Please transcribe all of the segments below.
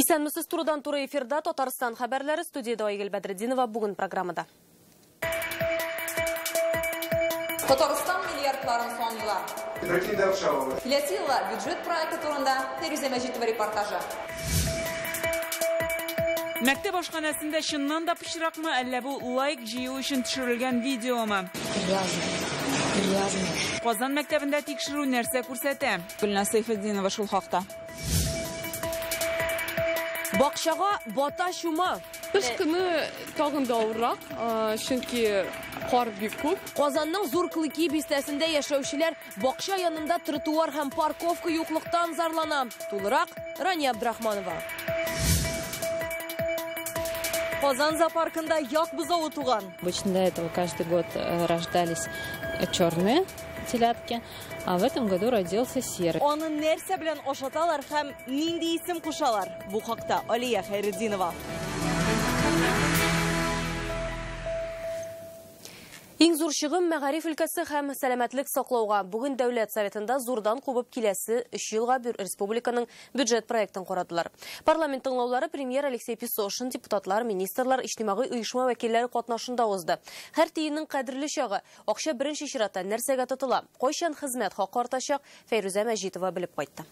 Исәнмесез турыдан туры эфирда Татарстан хәбәрләре, студияда Айгөл Бәдретдинова бүгін программада. Татарстан миллиардларын соңлар. Киләсе елга бюджет проекты турында Фәрүзә Мәҗитова репортажы. Мәктәп ашханасында чыннан да пычракмы, әллә бу лайк җыю өчен төшерелгән видеомы? Казан мәктәбендә тикшерү нәрсә күрсәтә? Гөлназ Сайфетдинова шул хакта. Бакчага бата шума. Кыш көне тагын да авыррак, чөнки кар бик күп. Казанның зур Клыки бистәсендә яшәүчеләр бакча янында тротуар һәм парковка юклыктан зарлана. Тулырак Рания Абдрахманова. Казан зоопаркында як бузау туган. Обычно до этого каждый год рождались черные телятки, а в этом году родился серый. Аны нәрсә белән ашаталар һәм нинди исем кушалар? Бу хакта Алия Хайретдинова. Иң зур чыгым мәгариф өлкәсе һәм сәламәтлек саклауга бүген Дәүләт Советында зурдан кубып киләсе 3 елга республиканың бюджет проектын карадылар. Парламент тыңлаулары премьер Алексей Песошин, депутатлар, министрлар, иҗтимагый оешма вәкилләре катнашында узды. Һәр тиеннең кадерле чагы, акча беренче чиратта нәрсәгә тотыла, кайчан хезмәт хакы артачак, Фәрүзә Мәҗитова белеп кайтты.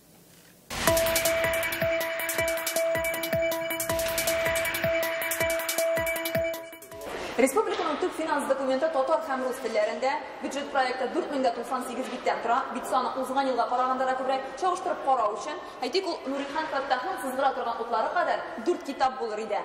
Республиканың төп финанс документы татар һәм рус телләрендә, бюджет проекты 4098 биттән тора. Бит саны узган елга караганда да күбрәк. Чагыштырып карау өчен, әйтик, ул Нурихан Фаттахның сызгыра торган утлары кадәр 4 китап булыр иде.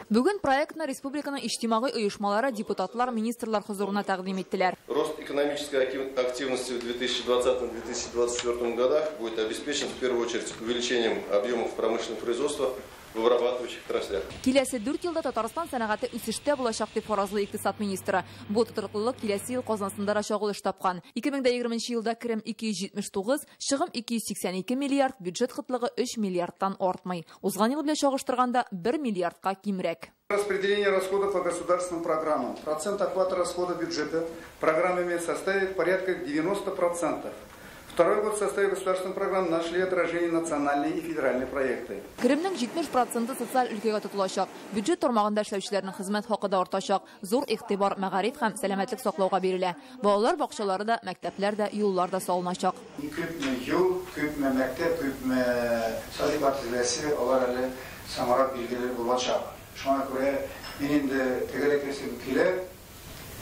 Бүгін проектны республиканың иҗтимагый оешмалары, депутатлар, министрлар хузурына тәкъдим иттеләр. Рост экономической активности в 2020-2024 годах будет обеспечен в первую очередь увеличением объемов промышленного производства в вырабатывающих отраслях. Киләсе 4 елда Татарстан сәнәгате үсештә булачак дип фаразлый икътисад министры. Бу тотрыклылык киләсе ел Казансында да чагылыш тапкан. 2020 елда керем 279, чыгым 282 миллиард, бюджет кытлыгы 3 миллиардтан артмый. Узган ел белән чагыштырганда 1 миллиардка кимрәк. Распределение расходов по государственным программам. Процент охвата расхода бюджета программами составит порядка 90%. Второй год в составе государственных программ нашли отражение национальные и федеральные проекты. Керемнең 70% социаль өлкәгә тотылачак. Бюджет тармагында эшләүчеләрнең хезмәт хакы да артачак. Зур игътибар мәгариф һәм сәламәтлек саклауга бирелә. Балалар бакчалары да, мәктәпләр дә, юллар да салыначак. Күпме юл, күпме мәктәп, күпме садик партияләсе, алар әле самарак билгеләр булачак. Шуңа күрә мин инде тегеләкәсем килә,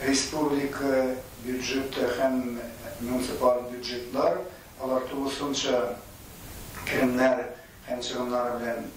республика бюджеты һәм муниципаль бюджетлар, алар тулысынча керемнәр һәм чыгымнар белән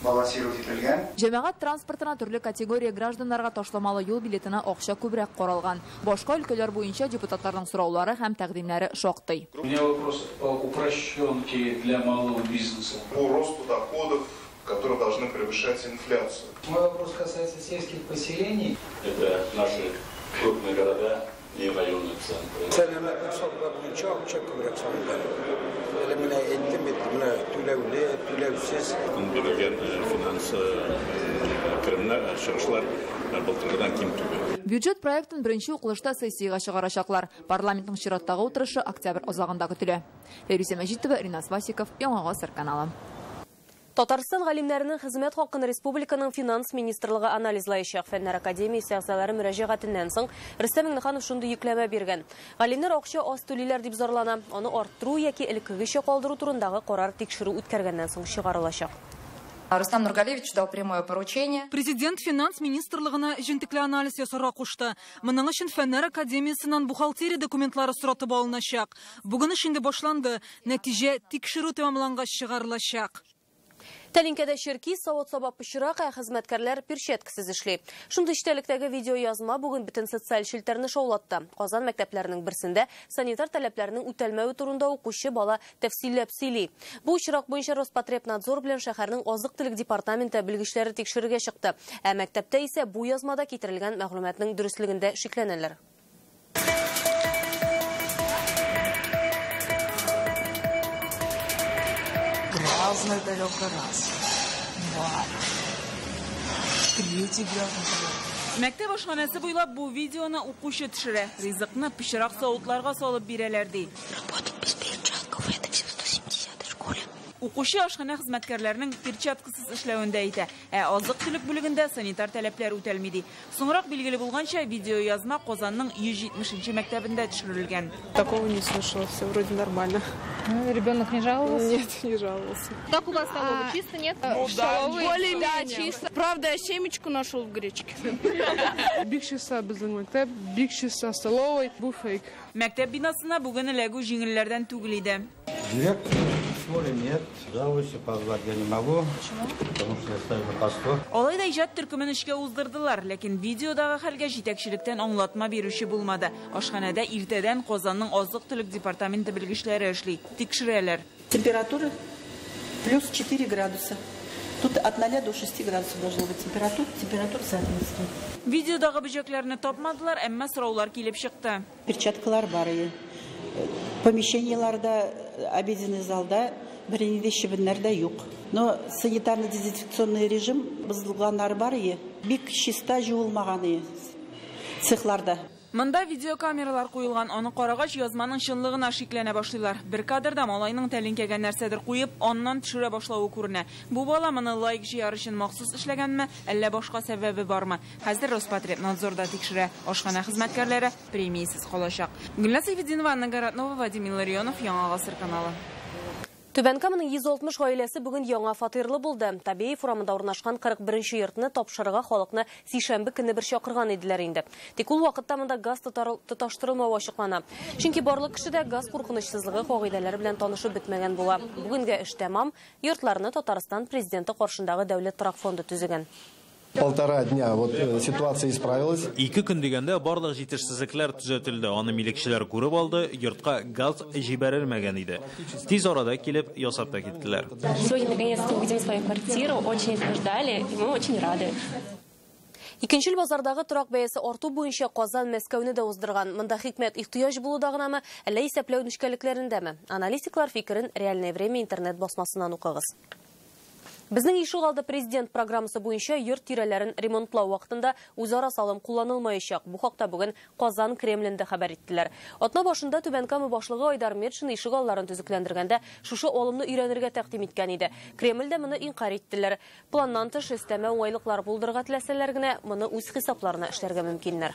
балансировать ителгән. Җәмәгать транспортына төрле категория гражданнарга ташламалы юл билетына акча күбрәк каралган. Башка өлкәләр буенча депутатларның сораулары һәм тәкъдимнәре шактый. У меня вопрос по упрощенке для малого бизнеса. По росту доходов, которые должны превышать инфляцию. Мой вопрос касается сельских поселений. Это наши крупные города и районные центры. Бюджет проектын беренче укылышта сессияга чыгарачаклар. Парламентның чираттагы утырышы октябрь азагында көтелә. Фәрүзә Мәҗитова, Ринас Васиков, Яңа Гасыр каналы. Татарстан галимнәренең хезмәт хакын республиканың финанс министрлыгы анализлаячак. Фәннәр академиясе әгъзалары мөрәҗәгатеннән соң Рөстәм Миңнеханов шундый йөкләмә биргән. Галимнәр акча аз түлиләр дип зарлана. Аны арттыру яки элеккегечә калдыру турындагы карар тикшерү үткәргәннән соң чыгарылачак. Рустам Нургалевич дал прямое поручение. Президент финанс министрлыгына җентекле анализ ясарга кушты. Моның өчен Фәннәр академиясеннән бухгалтерия документлары соратып алыначак. Бүген эш инде башланды. Нәтиҗә тикшерү тәмамлангач чыгарылачак. Тәлинкәдә Черки савыт сабап пычрак хезмәткәрләр перчаткасыз эшли. Шундый эчтәлектәге видео язма бүген бөтен социаль челтәрне шаулатты. Казан мәктәпләренең берсендә санитар таләпләренең үтәлмәве турында укучы бала тәфсилләп сөйли. Бу очрак буенча Роспотребнадзор белән шәһәрнең азык-төлек департаменты белгечләре тикшерергә чыкты. Ә мәктәптә исә бу язмада китерелгән мәгълүматның дөрестлегендә шикләнәләр. Разная тарелка раз. Два. Третий градус. Мәктәп ашханасы буйлап бу видеоны укучы төшерә. Ризыкны пычрак савытларга салып бирәләр ди. Работать без перчатков, это все 170 в школе. Укучы ашхана хезмәткәрләренең перчаткасыз эшләвендә әйтә, азык-төлек бүлегендә санитар таләпләр үтәлмиди. Соңрак билгеле булганча, видео язма Казанның 170-нче мәктәбендә төшерелгән. Такого не слышала, все вроде нормально. Ребенок не жаловался? Нет, не жаловался. Как у вас столовая? Чисто, нет? Более-менее. Чисто. Правда, я семечку нашел в гречке. Бик чиста безнең мәктәп, бик чиста столовой, бу фейк. Мәктәп бинасына бүген эләгү җиңелләрдән түгел иде. Директор нет, жалуюсь, позвать я не могу. Почему? Потому что я ставлю на постой. Алайда иҗат төркемен эшкә уздырдылар, ләкин видеодагы хәлгә җитәкчелектән аңлатма бирүче булмады. Ашханәдә иртәдән Казанның азык-төлек департаменты белгечләре эшли, тикшерәләр. Температура плюс 4 градуса. Тут от 0 до 6 градусов должна быть температура соответствует. Видеодагы бөҗәкләрне тапмадылар, әмма сораулар килеп чыкты. Перчаткалар бар. Помещениеларда, обеденный залда беренеде чебеннәрдә юк. Но санитарно-дезинфекционный режим бузылганнар бар. Бик чиста җуылмаган цехларда. Монда видеокамералар куелган, аны карагач язманың чынлыгына шикләнә башлыйлар. Бер кадрда малайның тәлинкәгә нәрсәдер куеп, аннан төшерә башлавы күренә. Бу бала моны лайк җыяр өчен махсус эшләгәнме, әллә башка сәбәбе бармы? Хәзер Роспотребнадзорда тикшерә. Ашхана хезмәткәрләре премиясез калачак. Гөлназ Сәйфетдинова, Анна Городнова, Вадим Илларионов, Яңа Гасыр каналы. Түбән Каманың 160 гаиләсе бүген яңа фатирлы булды. Табиғи урамында урнашкан 41-нче йортны тапшырырга халыкны сишәмбе көнне бер чакырган иделәр инде. Тик ул вакытта монда газ тоташтырылмау ачыклана. Чөнки барлык кешедә газ куркынычсызлыгы кагыйдәләре белән танышып бетмәгән була. Бүгенгә эш тәмам, йортларны Татарстан президенты каршындагы дәүләт торак фонды төзегән. Полтора дня ситуация исправилась. 2 көн дигәндә барлык җитешсезлекләр төзәтелде. Аны милекчеләр күреп алды, йортка газ җибәрелмәгән иде. Тиз арада килеп ясап та киттеләр. Сегодня наконец-то увидим свою квартиру, очень этого ждали, и мы очень рады. Икенчел базардагы торак бәясе арту буенча Казан Мәскәүне дә уздырган. Монда хикмәт ихтыяҗ булудагынамы, әллә исәпләү нечкәлекләрендәме? Аналитиклар фикерен Реальное время интернет басмасыннан укыгыз. Безнең ишегалды президент программасы буенча йорт тирәләрен ремонтлау вакытында үзара салым кулланылмаячак. Бу хакта бүген Казан Кремлендә хәбәр иттеләр. Атна башында Түбән Кама башлыгы Айдар Метшин ишегалларын төзекләндергәндә шушы алымны өйрәнергә тәкъдим иткән иде. Кремльдә моны инкар иттеләр. Планнан тыш өстәмә уңайлыклар булдырырга теләсәләр генә, моны үз хисапларына эшләргә мөмкиннәр.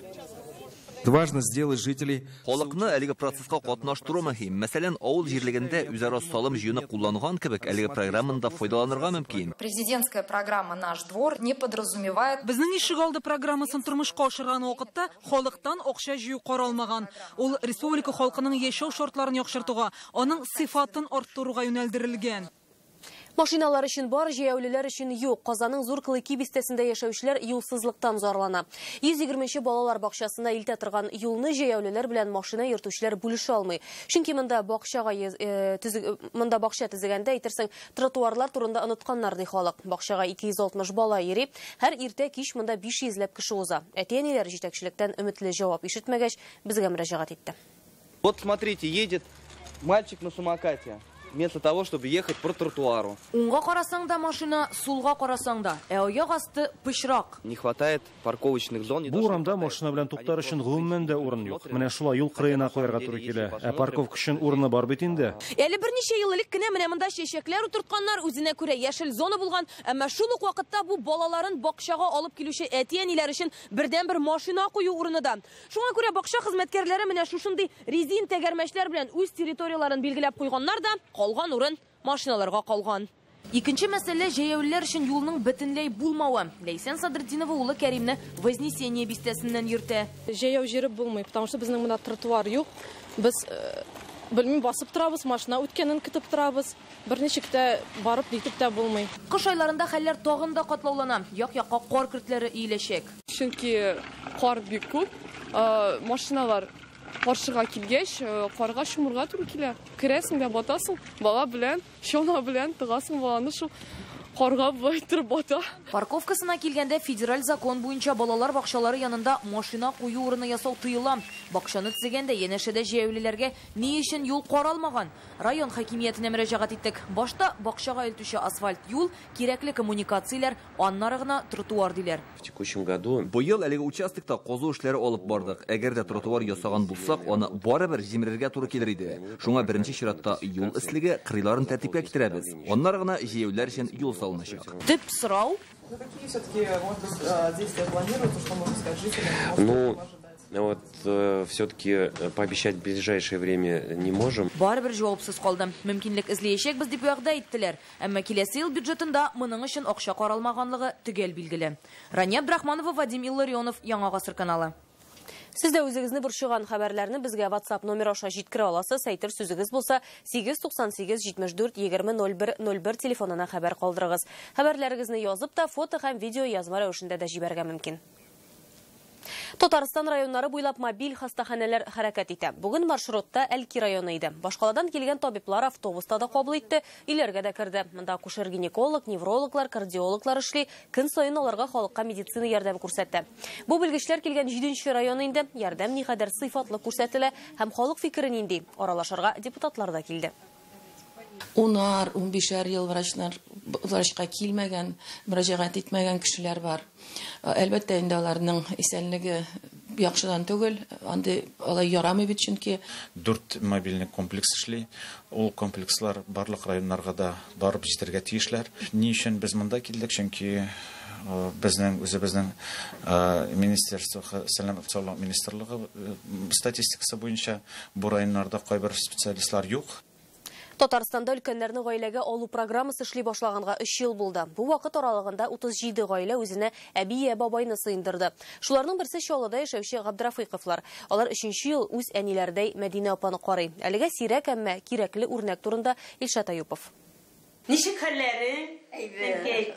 Важно сделать жителей. Халыкны әлеге процесска катнаштыру мөһим. Мәсәлән, авыл җирлегендә үзара салым җыюны кулланган кебек, әлеге программада файдаланырга мөмкин. Президентская программа «Наш двор» не подразумевает... Безнең ишегалды программасын тормышка ашырган вакытта халыктан акча җыю каралмаган. Ул республика халкының яшәү шартларын яхшыртуга, аның сыйфатын арттыруга юнәлдерелгән. Машиналар өчен бар, җәяүлеләр өчен юк. Казанның Зур Кылыки бистәсендә яшәүчеләр юлсызлыктан зарлана. 120-нче балалар бакчасына илтә торган юлны җәяүлеләр белән машина йөртүчеләр бүлешә алмый. Чөнки монда бакча төзегәндә әйтерсең, тротуарлар турында онытканнар ди халык. Бакчага 260 бала йөри, һәр иртә кич монда 500 кеше уза. Әти-әниләр җитәкчелектән өметле җавап ишетмәгәч, безгә мөрәҗәгать итте. Вот смотрите, едет мальчик на самокате. Вместо того, чтобы ехать по тротуару. Уңга карасаң да машина, сулга карасаң да, аяк асты пычрак. Не хватает парковочных зон. Бу урамда машина белән туктар өчен гомумән дә урын юк. Менә шулай юл кырыена куярга туры килә. Ә парковка өчен урыны бар бит инде. Әле берничә ел элек кенә менә монда чәчәкләр утыртканнар, үзенә күрә яшел зона булган, әмма шул ук вакытта бу балаларын бакчага алып килүче әти-әниләр өчен бердән-бер машина кую урыны да. Шуңа күрә бакча хезмәткәрләре менә шушындый резин тәгәрмәчләр белән үз территорияларын билгеләп куйганнар да, калган урын машиналарга калган. Икенче мәсьәлә җәяүлеләр өчен юлның бөтенләй булмавы. Ләйсән Садретдинова улы Кәримне Вознесение бистәсеннән йөртә. Җәяү җиреп булмый, потому что безнең монда тротуар юк. Без белмим басып торабыз, машина үткәнен көтеп торабыз. Берничек тә барып җитеп тә булмый. Кыш айларында хәлләр тагын да катлаулана. Як-якка кар көртләре иеләчәк. Чөнки кар бик күп, машиналар Каршыга килгәч, карга шумырга туры килә. Керәсең дә батасың, бала белән, шона белән тыгасың баланы шул карга булып бата. Парковкасына келгенде федераль закон буенча балалар бакчалары янында машина кую урыны ясау тыйыла. Бакчаны төзегәндә янәшәдә җәяүлеләргә ни өчен юл каралмаган? Район хакимиятенә мөрәҗәгать иттек. Башта бакчага илтүче асфальт юл, кирәкле коммуникацияләр, аннары гына тротуар диләр. В текущем году быел әлеге участокта казу эшләре алып бардык. Әгәр дә тротуар ясаган булсак, аны барыбер җимерергә туры килер иде. Шуңа беренче чиратта юл эслеге кырыйларын тәртипкә китерәбез. Аннары гына җәяүлеләр өчен юл салыначак. Төп сорау. Какие все-таки, может быть, действия планируются, что можно сказать жителям? Ну, вот все-таки пообещать в ближайшее время не можем. Барыбер җавапсыз калды. Мөмкинлек эзләячәкбез дип вәгъдә иттеләр. Әмма киләсе ел бюджетында моның өчен акча каралмаганлыгы төгәл билгеле. Рания Абдрахманова, Вадим Илларионов, Яңа Гасыр каналы. Сіз дә үзегезне борчыган хәбәрләрне безгә WhatsApp номер аша җиткерә аласыз. Әйтер сүзегез булса 898-74-20-01-01 телефонына хәбәр калдырыгыз. Хәбәрләрегезне язып та фото һәм видео язма рәвешендә дә җибәргә мөмкин. Татарстан районнары буйлап мобиль хастаханәләр хәрәкәт итә. Бүген маршрутта Әлки районы иде. Башкаладан килгән табиблар автобуста да кабул итте, иләргә дә керде. Монда акушер-гинеколог, неврологлар, кардиологлар эшли, көн саен аларга халыкка медицина ярдәм күрсәтә. Бу белгечләр килгән 7нче районы инде. Ярдәм никадәр сыйфатлы күрсәтелә һәм халык фикерен инде. Аралашырга депутатлар да килде. 10-15 ел врачка килмәгән, мөрәҗәгать итмәгән кешеләр бар. Әлбәттә, инде аларның исәнлеге яхшыдан түгел, анда алай ярамый бит, чөнки 4 мобильный комплекс эшли. Ул комплекслар барлык районнарга да барып җитәргә тиешләр. Ни өчен без монда килдек? Чөнки безнең Министерство сәламәтлек саклау министрлыгы статистикасы буенча бу районнарда кайбер специалистлар юк. Татарстанда өлкәннәрне гаиләгә алу программасы эшли башлаганга 3 ел булды. Бу вакыт аралыгында 37 гаилә үзенә әби-бабайны сыйындырды. Шуларның берсе Чаллыда яшәүче Габдрафыйковлар. Алар 3нче ел үз әниләрдәй Мәдинә апаны карый. Әлегә сирәк, әмма кирәкле үрнәк турында Илшат Аюпов. Ничек хәлләрең?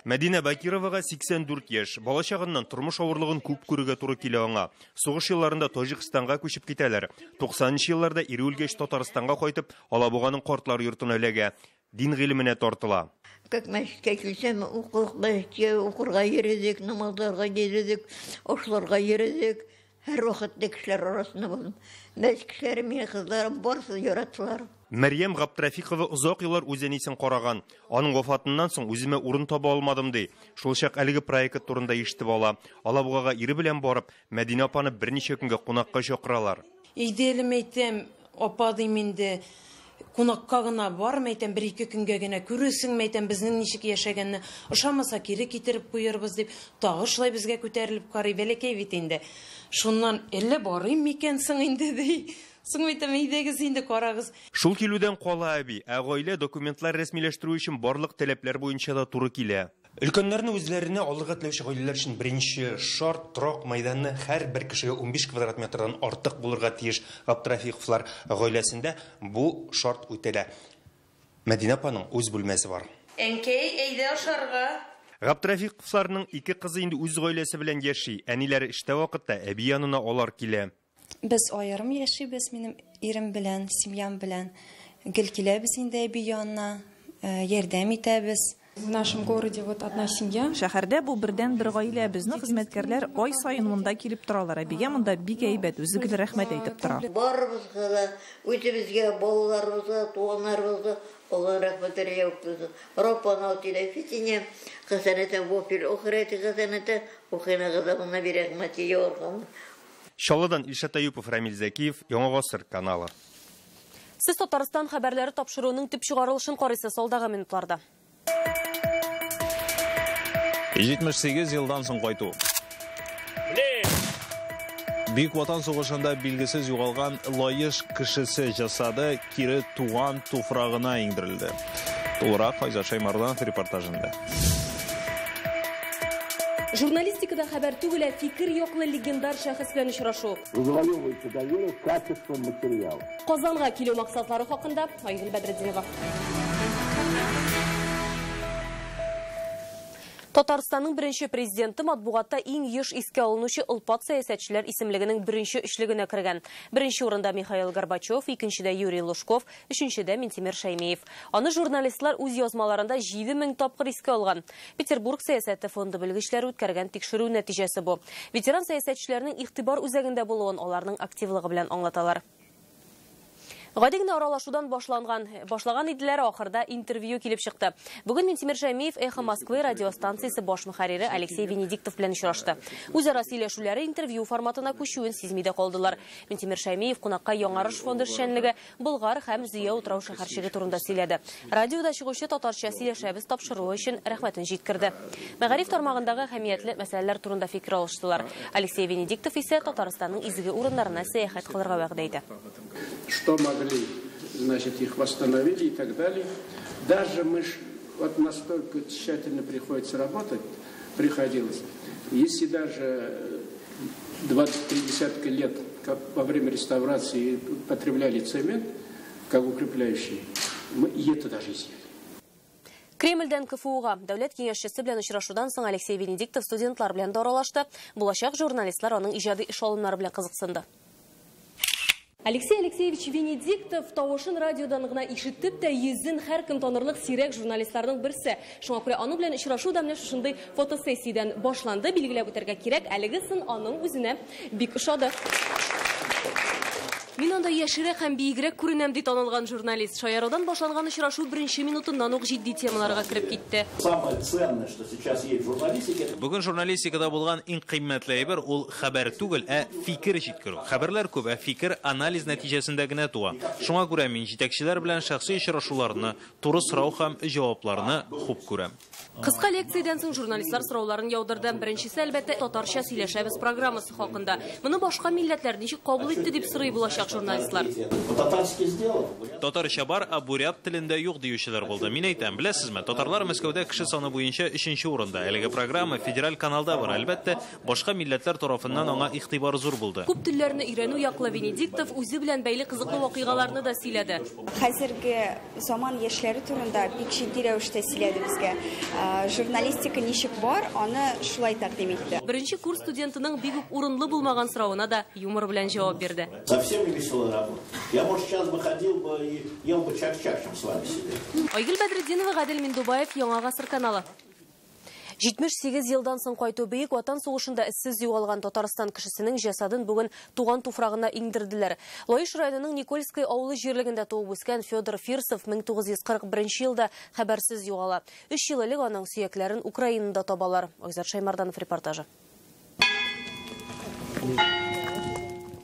Мәдинә Бакировага 84 яшь. Балачагыннан тормыш авырлыгын күп күрергә туры килә аңа. Сугыш елларында Таҗикстанга күчеп китәләр. 90нчы елларда ире үлгәч Татарстанга кайтып, Алабуганың картлар йортына эләгә. Дин гыйлеменә тартыла. Как мәчеткә килсәм, укырга йөридек, намазларга йөридек, ашларга йөридек. Һәр вакытта кешеләр арасында булдым. Мәч кешеләр мине кызларым барсы яраттылар. Мәрьям Габдрафикова озак еллар үзенисен караган. Аның вафатыннан соң үземә урын таба алмадым ди. Шул чак әлеге проект турында ишетеп ала. Алабугага ире белән барып, Мәдинә апаны берничә көнгә кунакка чакыралар. Идеалем әйтәм, апа дим инде. Кунакка гына бармы әйтәм, 1-2 көнгә генә күрәсең, әйтәм, безнең ничек яшәгәнне, ошамаса кире китереп куярбыз дип, тагы шулай безгә күтәрелеп карый, бәләкәй бит инде. Шуннан әллә барыйм микән соң инде ди. Соң әйтәм, әйдәгез инде карагыз. Шул килүдән кала әби, гаилә документлар рәсмиләштерү өчен барлык таләпләр буенча да туры килә. Өлкәннәрне үзләренә алырга теләүче гаиләләр өчен беренче шарт торак майданны һәр бер кешегә 15 квадрат метрдан артык булырга тиеш. Габдрафиковлар гаиләсендә бу шарт үтәлә. Мәдинә апаның үз бүлмәсе бар. Әнкәй, әйдә ашарга. Габдрафиковларның 2 кызы инде үз гаиләсе белән яши. Әниләре эштә вакытта әби янына алар килә. Без аерым яшибез, минем ирем белән, семьям белән. Гел киләбез инде әби янына, ярдәм итәбез. В нашем городе вот одна семья. Шәһәрдә бу бердән бер гаилә, безнең хезмәткәрләр ай саен монда килеп торалар. Әбигә монда бик әйбәт, үзе гел рәхмәт әйтеп тора. Барыбызга да, үзебезгә, балаларыбызга, туганнарыбызга Аллаһ рәхмәте яуктызы. Раппана телефитине, хәсәнәтә вопил охирәте хәсәнәтә, охина газабына бир рәхмәте яурган. Чаллыдан Илшат Аюпов, Рамил Зәкиев, Яңа Гасыр каналы. Сез Татарстан хәбәрләре тапшыруның төп чыгарылышын карыйсыз алдагы минутларда. 78 елдан соң кайту. Бик Ватан сугышында билгесез югалган лаеш кешесе жасады, кире туган туфрагына иңдерелде. Толырак Файза Шаймардан репортажында. Журналистикада хәбәр түгел, фикер яклы легендар шәхес белән очрашу. Казанга килү максатлары хакында Айгөл Бәдретдинова. Татарстанның бірінші президенті матбугатта иң еш искә алынучы ылпат сәясәтчеләр исемлегенең бірінші эшлегенә кергән. Бірінші урында Михаил Горбачев, икенчедә Юрий Лужков, өченчедә Минтимер Шәймиев. Аны журналистлар үз язмаларында 7000 тапкыр искә алган. Петербург сәясәте фонды белгечләре үткәргән тикшерү нәтиҗәсе бу. Ветеран сәясәтчеләрнең игътибар үзәгендә булуын аларның активлыгы белән аңлаталар. Гади генә аралашудан башлаган иделәр, ахырда интервью килеп чыкты. Бүген Минтимер Шәймиев Эхо Москвы радиостанциясе баш мөхәррире Алексей Венедиктов белән очрашты. Үзара сөйләшүләре интервью форматына күчүен сизми дә калдылар. Минтимер Шәймиев кунакка Яңарыш фонды эшчәнлеге, Болгар һәм Зыя утрау шәһәрчеге турында сөйләде. Радиода чыгучы татарча сөйләшәбез тапшыруы өчен рәхмәтен җиткерде. Мәгариф тармагындагы әһәмиятле мәсьәләләр турында фикер алыштылар. Алексей Венедиктов исә Татарстанның изге урыннарына сәяхәт кылырга вәгъдә итә. Что могли, значит, их восстановили и так далее. Даже мы вот настолько тщательно приходилось. Если даже 23 десятка лет во время реставрации потребляли цемент, как укрепляющий, мы и это даже изъяли. Кремльдән КФУга дәүләт киңәшчесе белән очрашудан соң Алексей Венедиктов студентлар белән аралашты. Булачак журналистлар аның иҗади эш алымнары белән кызыксынды. Алексей Алексеевич Венедиктов тавышын радиодан гына ишетеп тә йөзен һәркем танырлык сирәк журналистларның берсе. Шуңа күрә аның белән очрашу да менә шушындый фотосессиядән башланды. Билгеләп үтәргә кирәк, әлеге сын аның үзенә бик ошады. Мин анда яшерәк һәм биегрәк күренәм дип танылган журналист. Шаярудан башланган очрашу беренче минутыннан ук җитди темаларга кирип китте. Самое ценное, что сейчас есть в журналистике. Бүген журналистикада булган иң кыйммәтле әйбер ул хәбәр түгел, фикер җиткерү. Хәбәрләр күп, фикер анализ нәтиҗәсендә генә туа. Шуңа күрә мин җитәкчеләр белән шәхси очрашуларны, туры сорау һәм җавапларны хуп күрәм. Кыска лекциядән соң журналистлар сорауларын яудырды. Беренчесе әлбәттә татарча сөйләшәбез программасы хакында. Моны башка милләтләр ничек кабул итте дип сорый булачак журналистлар. Татарча бар, бурят телендә юк диючеләр булды. Мин әйтәм, беләсезме, татарлар Мәскәүдә кеше саны буенча 3нче урында. Әлеге программа федераль каналда бар. Әлбәттә, башка милләтләр тарафыннан аңа игътибар зур булды. Күп телләрне өйрәнү яклы Венедиктов үзе белән бәйле кызыклы вакыйгаларны да сөйләде. Хәзерге заман яшьләре турында бик җитди рәвештә сөйләде безгә. Журналистика ничек бар, аны шулай тәкъдим итте. Беренче курс студентының бик үк урынлы булмаган соравына да юмор белән җавап бирде. Совсем не веселая работа. Я, может, сейчас бы ходил бы и ел бы чак-чак, чем с вами сидеть. Айгөл Бәдретдинова, Гадел Миндубаев, Яңа Гасыр каналы. 78 елдан соң кайту бейік ватан сугышында эссез югалган Татарстан кешесенең җасадын бүген туган туфрагына иңдерделәр. Лаиш районының Никольское авылы җирлегендә туып үскән Федор Фирсов 1941 елда хәбәрсез югала. 3 ел элек аның сөякләрен Украинада табалар. Айзат Шаймарданов репортажы.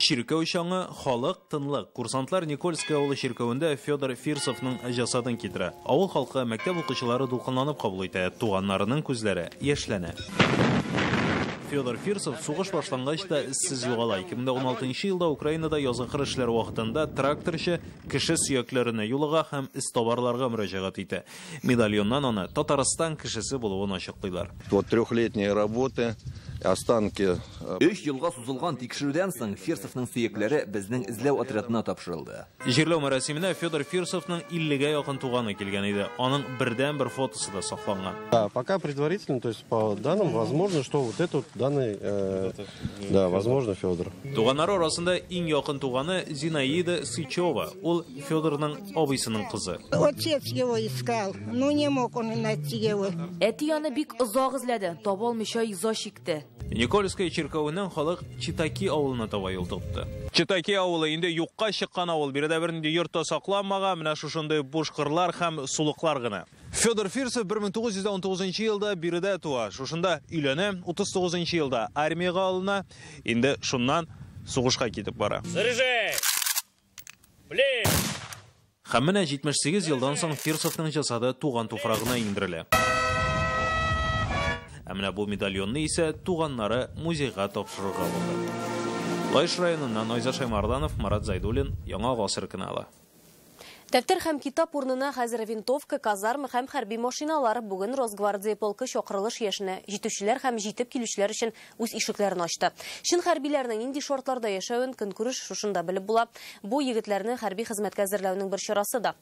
Чиркәү чаңы, халык, тынлык. Курсантлар Никольское авылы чиркәвендә Федор Фирсовның җасадын китерә. Авыл халкы, мәктәп укучылары дулкынланып кабул итә. Туганнарының күзләре яшьләнә. Федор Фирсов сугыш башлангач та эссез югала. 2016 елда Украинада язгы эшләр вакытында тракторчы кеше сөякләренә юлыга һәм истоварларга мөрәҗәгать итә. Медальоннан аны Татарстан кешесе булуын ачыклыйлар. Вот трехлетние работы, останки. 3 елга сузылган тикшерүдән соң Фирсовның сөякләре безнең эзләү отрядына тапшырылды. Җирләү мәрәсименә Федор Фирсовның 50-гә якын туганы килгән иде. Аның бердән-бер фотосы да сакланган. Да, пока предварительно, то есть по данным, возможно, что вот этот данный, да, возможно, Федор. Туганнар арасында иң якын туганы Зинаида Сычева. Ул Федорның абыйсының кызы. Отец его искал, но не мог он найти его. Әти аны бик озак эзләде, таба алмыйча иза чикте. Никольское чиркәвеннән халык Читаки авылына таба юл тотты. Читаки авылы инде юкка чыккан авыл, биредә бернинди йортта сакланмаган, менә шушындый буш кырлар һәм сулыклар гына. Федор Фирсов 1919 елда биредә туа. Шушында өйләнә, 39 елда армиягә алына, инде шуннан сугышка китеп бара. Һәм менә 78 елдан соң Фирсовның җасады туган туфрагына иңдерелә. Әмінә бұл медальонны исә туганнары музейга тапшырырга булды. Лаиш районыннан Айзат Шаймарданов, Марат Зайдуллин, Яңа Гасыр каналы. Дәфтер һәм китап урынына хәзер винтовка, казарма һәм хәрби машиналар бүген Росгвардия полкы чакырылыш яшенә җитүчеләр һәм җитеп килүчеләр өчен үз ишекләрен ачты. Чын хәрбиләрнең нинди шартларда яшәвен көнкүреш шушында белеп була. Бу егетләрне хәрби хезмәткә әзерләүнең бер чарасы да.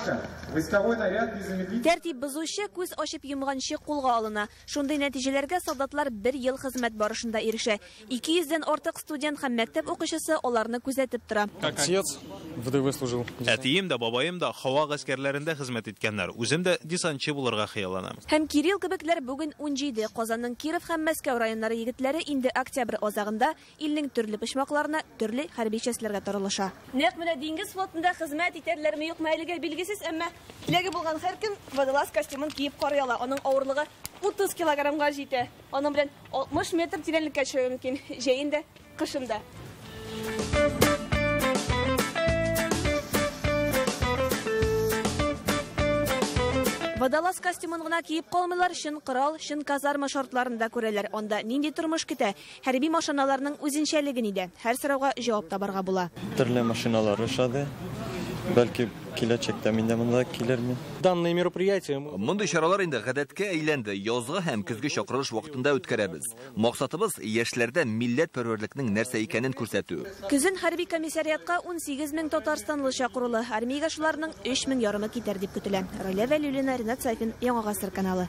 Однако, войсковой наряд незамедлительно... Тәртип бозучы күз ачып йомганчы кулга алына. Шундый нәтиҗәләргә солдатлар 1 ел хезмәт барышында ирешә. 200-дән артык студент һәм мәктәп укучысы аларны күзәтеп тора. Отец ВДВ служил. Әтием дә, бабаем да һава гаскәрләрендә хезмәт иткәннәр. Үзем дә десантчы булырга хыялланам. Һәм Кирилл кебекләр бүген 17 Казанның Киров һәм Мәскәү районнары егетләре инде октябрь азагында илнең төрле почмакларына, төрле хәрби частьләргә таралыша. Нәкъ менә диңгез флотында хезмәт итәрләрме юкмы әлегә билгесез, әмма киләге булган һәркем водолаз костюмын киеп карый ала. Аның авырлыгы 30 килограммга җитә. Аның белән 60 метр тирәнлеккә төшәргә мөмкин. Җәендә, кышында. Водолаз костюмын гына киеп калмыйлар, шын корал, шын казарма шартларында күрәләр. Анда нинди тормыш көтә? Хәрби машиналарның үзенчәлеге нидә? Һәр сорауга җавап табарга була. Төрле машиналар ошады. Бәлки киләчәктә миндә монда килермен. Данное мероприятие. Мондый чаралар инде гадәткә әйләнде. Язгы һәм көзге чакырылыш вакытында үткәрәбез. Максатыбыз яшьләрдә милләт пәрвәрлекнең нәрсә икәнен күрсәтү. Көзен хәрби комиссариатка 18 мең татарстанлы чакырылы. Армиягә шуларның 3 мең ярымы китәр дип көтелә. Рәлия Вәлиуллина, Ринат Сайфин, Яңа гасыр каналы.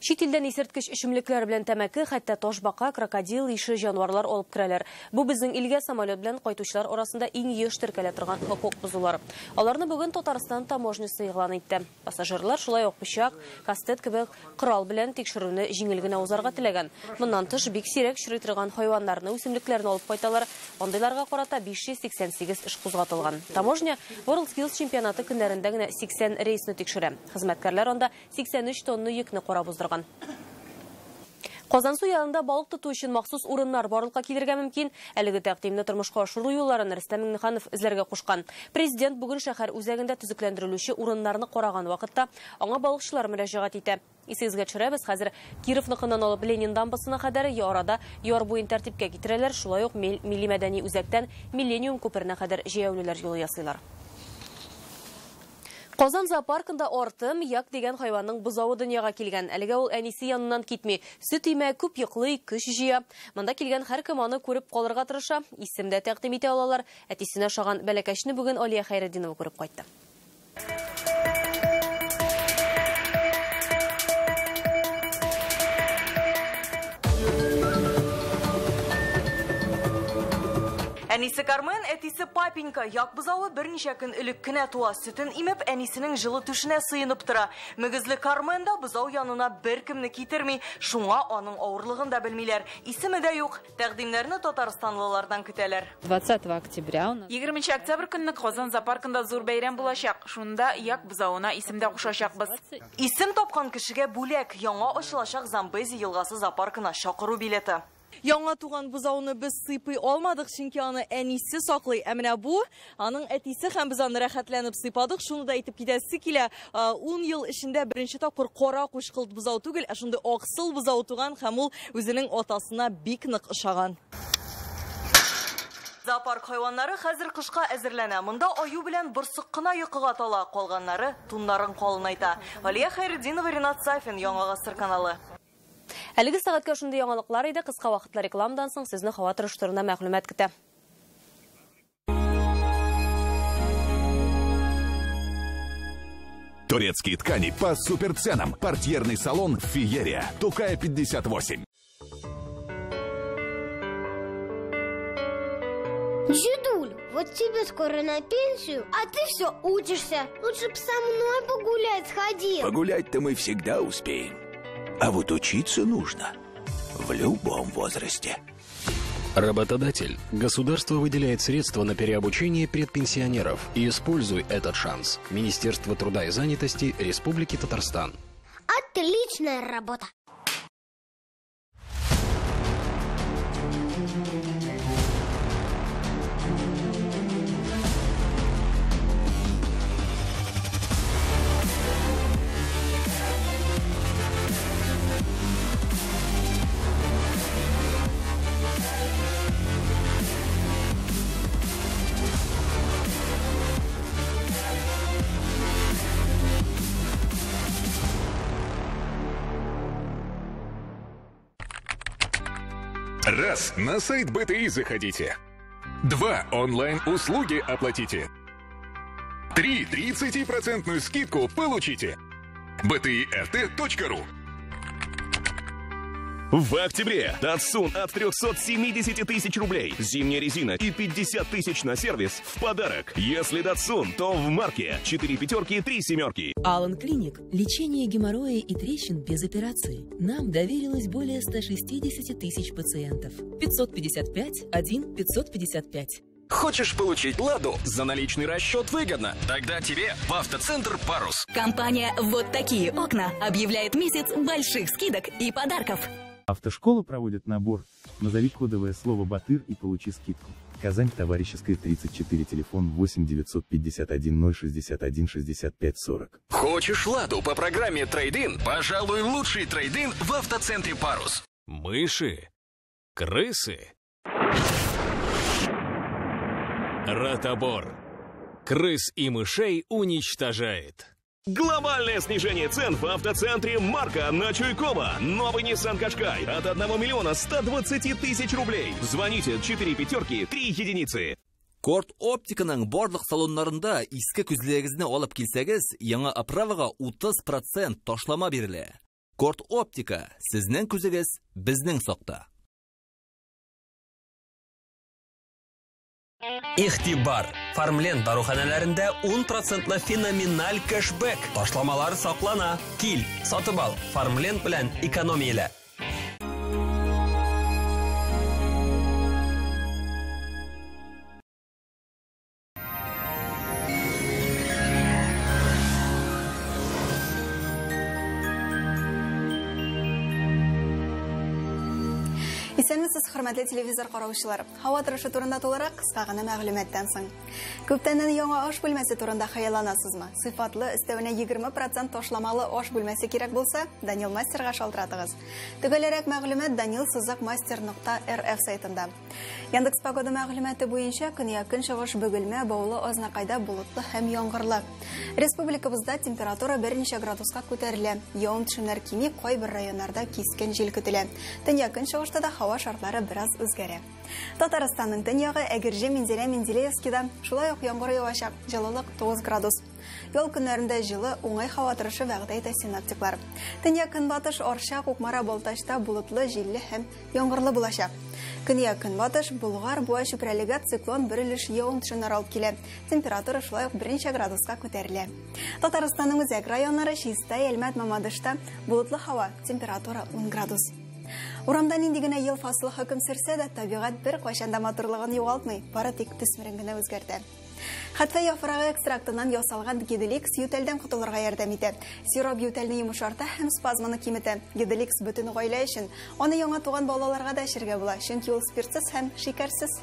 Чит илдән исерткеч эчемлекләр белән тәмәке, хәтта ташбака, крокодил, ише җанварлар алып керәләр. Бу безнең илгә самолет белән кайтучылар арасында иң еш теркәлә торган хокук бозулар. Аларны бүген Татарстан таможнясы игълан итте. Пассажирлар шулай ук пычак, кастет кебек корал белән тикшерүне җиңел генә узарга теләгән. Моннан тыш бик сирәк чорый торган хайваннарны, үсемлекләрне алып кайталар. Андыйларга карата 588 эш кузгатылган. Таможня WorldSkills чемпионаты көннәрендә генә 80 рейсны тикшерә. Хезмәткәрләр анда 83 тонна йөкне карап уздырган. Казан су янында балык тоту өчен махсус урыннар барлыкка килергә мөмкин. Әлеге тәкъдимне тормышка ашыру юлларын Рөстәм Миңнеханов эзләргә кушкан. Президент бүген шәһәр үзәгендә төзекләндерелүче урыннарны караган вакытта аңа балыкчылар мөрәҗәгать итә. Исегезгә төшерәбез, хәзер Кировныкыннан алып Ленин дамбасына кадәр ярада яр буен тәртипкә китерәләр, шулай ук милли мәдәни үзәктән Миллениум күперенә кадәр җәяүлеләр юлы ясыйлар. Казан зоопаркында артым як дигән хайванның бозавы дөньяга килгән. Әлегә ул әнисе яныннан китми. Сөт имә, күп йоклый, көч җыя. Монда килгән һәркем аны күреп калырга тырыша. Исемдә тәкъдим итә алалар. Әтисенә ошаган бәләкәчне бүген Алия Хәйретдинова күреп кайтты. Әнисе Кармен, әтисе Папенька, як бозавы берничә көн элек кенә туа, сөтен имеп, әнисенең җылы түшенә сыенып тора. Мөгезле Кармен да бозау янына беркемне китерми, шуңа аның авырлыгын да белмиләр. Исеме дә юк, тәкъдимнәрне татарстанлылардан көтәләр. 20 октября. 20 октябрь көнне Казан зоопаркында зур бәйрәм булачак. Шунда як бозавына исемдә кушачакбыз. Исем тапкан кешегә бүләк, яңа ачылачак Замбези елгасы зоопаркына чакыру билеты. Яңа туган бозауны без сыйпый алмадык, чөнки аны әнисе саклый. Ә менә бу аның әтисе һәм без аны рәхәтләнеп сыйпадык. Шуны да әйтеп китәсе килә. 10 ел эчендә беренче тапкыр кара кушкылт бозау түгел, ә шундый аксыл бозау туган һәм ул үзенең атасына бик нык ошаган. Зоопарк хайваннары хәзер кышка әзерләнә. Монда аю белән борсык кына йокыга тала, калганнары туннарын калынайта. Алия Хәйретдинова, Ринат Сайфин, Яңа гасыр каналы. Әлеге сәгатькә шундый яңалыклар иде. Кыска вакытлы рекламадан соң сезне һава торыштырына мәгълүмат көтә. Турецкие ткани по суперценам. Портьерный салон «Фиерия». Тукая 58. Дедуль, вот тебе скоро на пенсию, а ты все учишься. Лучше б со мной погулять сходил. Погулять-то мы всегда успеем. А вот учиться нужно в любом возрасте. Работодатель. Государство выделяет средства на переобучение предпенсионеров. И используй этот шанс. Министерство труда и занятости Республики Татарстан. Отличная работа. Раз, на сайт БТИ заходите. 2, онлайн-услуги оплатите. 30% скидку получите. btirt.ru. В октябре Datsun от 370 тысяч рублей, зимняя резина и 50 тысяч на сервис в подарок. Если Datsun, то в марке 4 пятерки, 3 семерки. Алан Клиник. Лечение геморроя и трещин без операции. Нам доверилось более 160 тысяч пациентов. 555-1-555. Хочешь получить «Ладу»? За наличный расчет выгодно. Тогда тебе в автоцентр «Парус». Компания «Вот такие окна» объявляет месяц больших скидок и подарков. Автошкола проводит набор. Назови кодовое слово «Батыр» и получи скидку. Казань, Товарищеская, 34, телефон 8 951 061 65 40. Хочешь «Ладу» по программе «Трейд-ин»? Пожалуй, лучший трейд-ин в автоцентре «Парус». Мыши. Крысы. Ротобор. Крыс и мышей уничтожает. Глобальное снижение цен в автоцентре «Марка» на Чуйкова. Новый Nissan Qashqai от 1 миллиона 120 тысяч рублей. Звоните 4 пятерки, 3 единицы. Корт Оптиканың барлык салоннарында иске күзлегезне алып килсәгез, яңа оправага 30% ташлама бирелә. Корт Оптика, сезнең күзегез, безнең сакта. Ихтибар. Фармлен даруханәләрендә 10% феноменаль кэшбэк. Ташламалар саклана. Кил, сатып ал. Фармлен белән экономияле. Исәнмесез, хөрмәтле телевизор караучылар. Һава торышы турында тулырак кыска гына мәгълүматтан соң. Күптәннән яңа аш бүлмәсе турында хыялланасызмы? Сыйфатлы, өстәвенә 20% ташламалы аш бүлмәсе кирәк булса, Данил Мастерга шалтыратыгыз. Төгәлрәк мәгълүмат danilsuzakmaster.rf сайтында. Яндекс погода мәгълүматы буенча көньяк-көнчыгыш Бөгелмә, Баулы, Азнакайда булытлы һәм яңгырлы. Республикабызда температура 1 градуска күтәрелә. Явым-төшемнәр кими, кайбер районнарда кискен җил көтелә. Төньяк-көнчыгышта да һава шартлары бераз үзгәрә. Татарстанның төньягы Әгерҗе, Мензелә, Мензелеевскида шулай ук яңгыр явачак, җылылык 9 градус. Ял көннәрендә җылы, уңай һава торышы вәгъдә итә синоптиклар. Төньяк-көнбатыш Арча, Кукмара, Балтачта булытлы, җилле һәм яңгырлы булачак. Көньяк-көнбатыш Болгар, Буа чүпрәлегә циклон бирелеш явым-төшемнәр алып килә. Температура шулай ук 1 градуска күтәрелә. Татарстанның үзәк районнары Чиста, Әлмәт, Мамадышта булытлы һава, температура 10 градус. Урамда нинди генә ел фасылы хөкем сөрсә дә, табигать бер кайчанда матурлыгын югалтмый, бары тик төсмерен генә үзгәртә. Хәтфә яфрагы экстрактыннан ясалган Гиделикс ютәлдән котылырга ярдәм итә. Сироп ютәлне йомшарта һәм спазмны киметә. Гиделикс бөтен гаилә өчен, аны яңа туган балаларга да эчәргә була, чөнки ул спиртсыз һәм шикәрсез.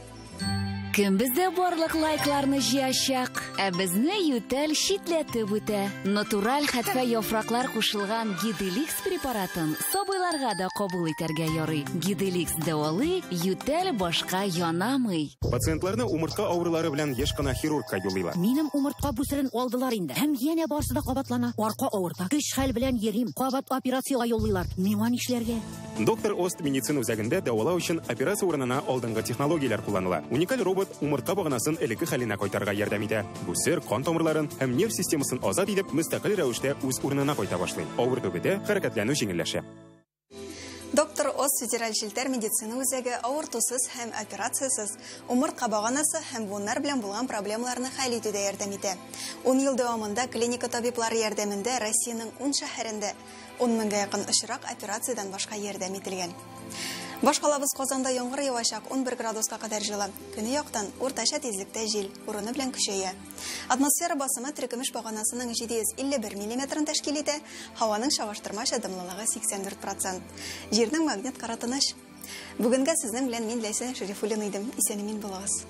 Кем бездә барлык лайкларны җыячак, ә безне ютәл шитләтеп үтә. Натураль хәтфә яфраклар кушылган Гиделикс препаратын сабыйларга да кабул итәргә ярый. Гиделикс дәвалый, ютәл башка янамый. Пациентларны умыртка авырулары белән еш кына хирургка юллыйлар. Минем умыртка бүсерен алдылар инде. Һәм янә барсы да кабатлана. Арка авырта. Көч хәл белән йөрим. Кабат операциягә юллыйлар. Миңа нишләргә? Доктор Ост медицина үзәгендә дәвалау өчен операция урынына алдынгы технологияләр кулланыла. Уникаль робот умыртка баганасын элекке хәленә кайтарга ярдәм итә. Бу сер кан тамырларын һәм нерв системасын азат итеп, мөстәкыйль рәвештә үз урынына кайта башлый. Авырту бетә, хәрәкәтләнү җиңелләшә. Доктор Ост федераль җилтәр медицина үзәге авыртусыз һәм операциясыз умыртка баганасы һәм буыннар белән булган проблемаларны хәл итүдә ярдәм итә. 10 ел дәвамында клиника табиблары ярдәмендә Россиянең 10 шәһәрендә 10 меңгә якын очрак операциядән башка ярдәм ителгән. Башкалабыз Казанда яңгыр явачак, 11 градуска кадәр җылы. Көньяктан уртача тизлектә җил, урыны белән көчәя. Атмосфера басымы теркемеш баганасының 751 мм тәшкил итә, һаваның чагыштырмача дымлылыгы 84%. Җирнең магнит кара тыныч. Бүгенгә сезнең белән мин Ләйсән Шәрифуллина идем. Исән-имин булыгыз.